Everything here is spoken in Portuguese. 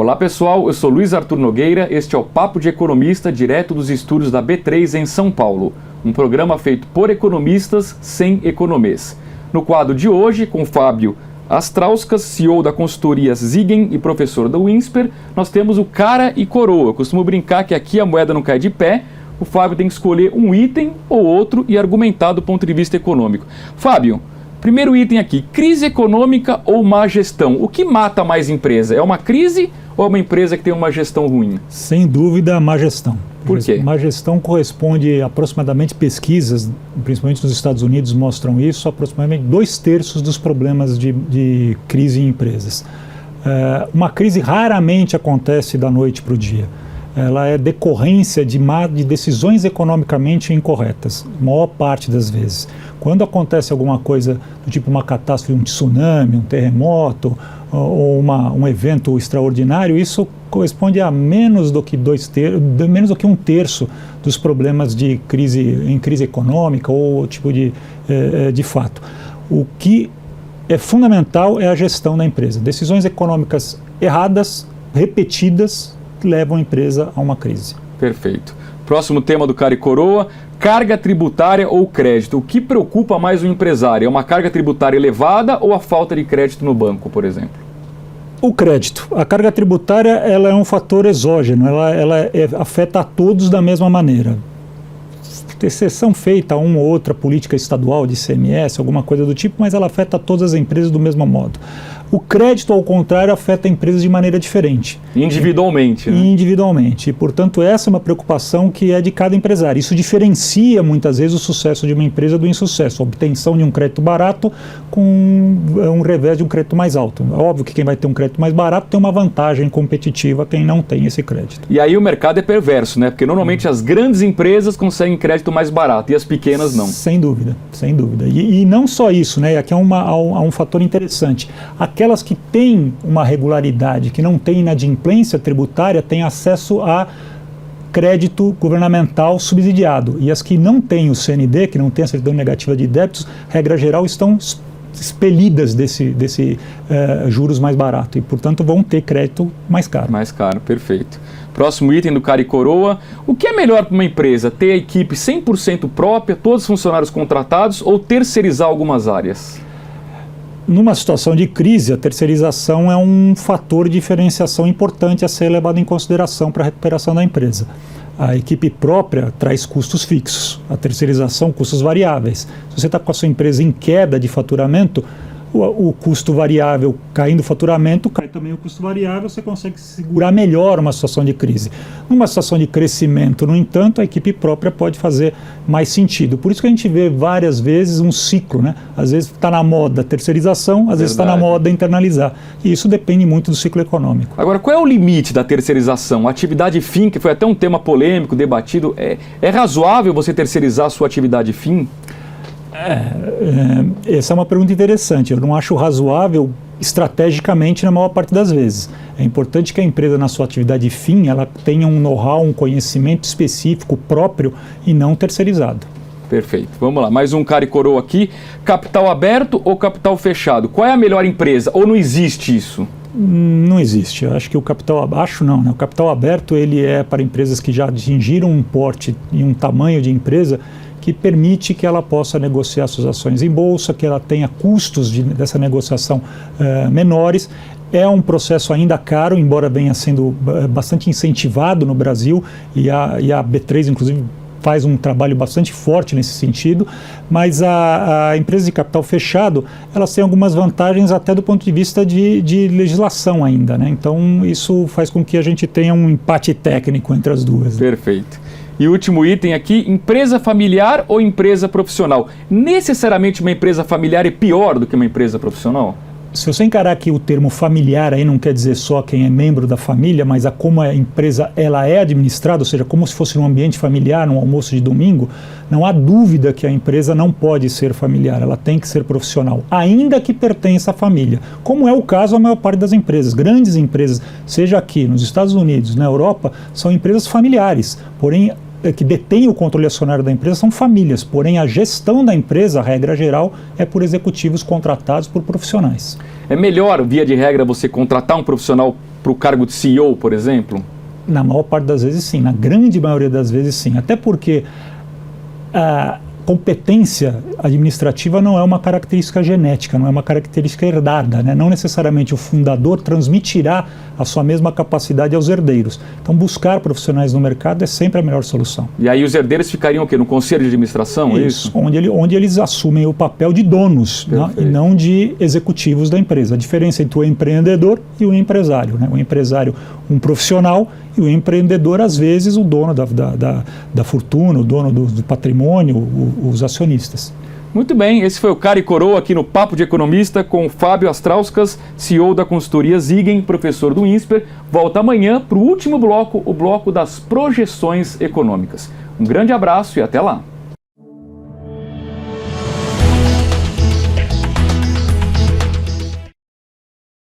Olá pessoal, eu sou Luiz Arthur Nogueira, este é o Papo de Economista, direto dos estúdios da B3 em São Paulo. Um programa feito por economistas sem economês. No quadro de hoje, com Fábio Astrauskas, CEO da consultoria Zigen e professor da Winsper, nós temos o cara e coroa. Eu costumo brincar que aqui a moeda não cai de pé, o Fábio tem que escolher um item ou outro e argumentar do ponto de vista econômico. Fábio, primeiro item aqui, crise econômica ou má gestão? O que mata mais empresa? É uma crise ou é uma empresa que tem uma gestão ruim? Sem dúvida, a má gestão. Por quê? Má gestão corresponde aproximadamente, pesquisas, principalmente nos Estados Unidos, mostram isso, aproximadamente 2/3 dos problemas de crise em empresas. Uma crise raramente acontece da noite para o dia. Ela é decorrência de decisões economicamente incorretas, maior parte das vezes. Quando acontece alguma coisa do tipo uma catástrofe, um tsunami, um terremoto ou um evento extraordinário, isso corresponde a menos do que 1/3 dos problemas de crise econômica ou tipo de fato. O que é fundamental é a gestão da empresa. Decisões econômicas erradas, repetidas, levam a empresa a uma crise. Perfeito. Próximo tema do Cara e Coroa, carga tributária ou crédito. O que preocupa mais o empresário? É uma carga tributária elevada ou a falta de crédito no banco, por exemplo? O crédito. A carga tributária ela é um fator exógeno, ela afeta a todos da mesma maneira. Exceção feita a uma ou outra política estadual de ICMS, alguma coisa do tipo, mas ela afeta todas as empresas do mesmo modo. O crédito, ao contrário, afeta empresas de maneira diferente. Individualmente, né? Individualmente. E, portanto, essa é uma preocupação que é de cada empresário. Isso diferencia, muitas vezes, o sucesso de uma empresa do insucesso. A obtenção de um crédito barato com um revés de um crédito mais alto. É óbvio que quem vai ter um crédito mais barato tem uma vantagem competitiva quem não tem esse crédito. E aí o mercado é perverso, né? Porque normalmente as grandes empresas conseguem crédito mais barato e as pequenas não. Sem dúvida, sem dúvida. E não só isso, né? Aqui há um fator interessante. Aquelas que têm uma regularidade, que não têm inadimplência tributária, têm acesso a crédito governamental subsidiado. E as que não têm o CND, que não têm a certidão negativa de débitos, regra geral, estão expelidas desse juros mais barato e, portanto, vão ter crédito mais caro. Mais caro, perfeito. Próximo item do Cara e Coroa. O que é melhor para uma empresa? Ter a equipe 100% própria, todos os funcionários contratados ou terceirizar algumas áreas? Numa situação de crise, a terceirização é um fator de diferenciação importante a ser levado em consideração para a recuperação da empresa. A equipe própria traz custos fixos, a terceirização, custos variáveis. Se você está com a sua empresa em queda de faturamento, o custo variável caindo o faturamento, cai também o custo variável, você consegue segurar melhor uma situação de crise. Numa situação de crescimento, no entanto, a equipe própria pode fazer mais sentido. Por isso que a gente vê várias vezes um ciclo, né? Às vezes está na moda terceirização, às vezes está na moda internalizar. E isso depende muito do ciclo econômico. Agora, qual é o limite da terceirização? A atividade fim, que foi até um tema polêmico, debatido, é razoável você terceirizar a sua atividade fim? Essa é uma pergunta interessante. Eu não acho razoável estrategicamente na maior parte das vezes. É importante que a empresa, na sua atividade fim, ela tenha um know-how, um conhecimento específico próprio e não terceirizado. Perfeito. Vamos lá, mais um Cara e Coroa aqui. Capital aberto ou capital fechado? Qual é a melhor empresa? Ou não existe isso? Não existe. Eu acho que o capital abaixo não, né? O capital aberto ele é para empresas que já atingiram um porte e um tamanho de empresa que permite que ela possa negociar suas ações em bolsa, que ela tenha custos dessa negociação menores. É um processo ainda caro, embora venha sendo bastante incentivado no Brasil, e a B3, inclusive, faz um trabalho bastante forte nesse sentido, mas a empresa de capital fechado, elas têm algumas vantagens até do ponto de vista de legislação ainda, né? Então, isso faz com que a gente tenha um empate técnico entre as duas. Perfeito. E o último item aqui, empresa familiar ou empresa profissional? Necessariamente uma empresa familiar é pior do que uma empresa profissional? Se você encarar que o termo familiar aí não quer dizer só quem é membro da família, mas a como a empresa ela é administrada, ou seja, como se fosse um ambiente familiar, num almoço de domingo, não há dúvida que a empresa não pode ser familiar, ela tem que ser profissional, ainda que pertença à família, como é o caso da maior parte das empresas. Grandes empresas, seja aqui nos Estados Unidos, na Europa, são empresas familiares, porém que detêm o controle acionário da empresa são famílias, porém a gestão da empresa, a regra geral, é por executivos contratados por profissionais. É melhor, via de regra, você contratar um profissional para o cargo de CEO, por exemplo? Na maior parte das vezes sim, na grande maioria das vezes sim, até porque a competência administrativa não é uma característica genética, não é uma característica herdada, né? Não necessariamente o fundador transmitirá a sua mesma capacidade aos herdeiros. Então buscar profissionais no mercado é sempre a melhor solução. E aí os herdeiros ficariam o quê? No conselho de administração? Isso, onde eles assumem o papel de donos, né? E não de executivos da empresa. A diferença entre o empreendedor e o empresário, né? O empresário, um profissional, e o empreendedor, às vezes, o dono da fortuna, o dono do patrimônio, os acionistas. Muito bem, esse foi o Cara e Coroa aqui no Papo de Economista com o Fábio Astrauskas, CEO da consultoria Zigen, professor do INSPER. Volta amanhã para o último bloco, o bloco das projeções econômicas. Um grande abraço e até lá.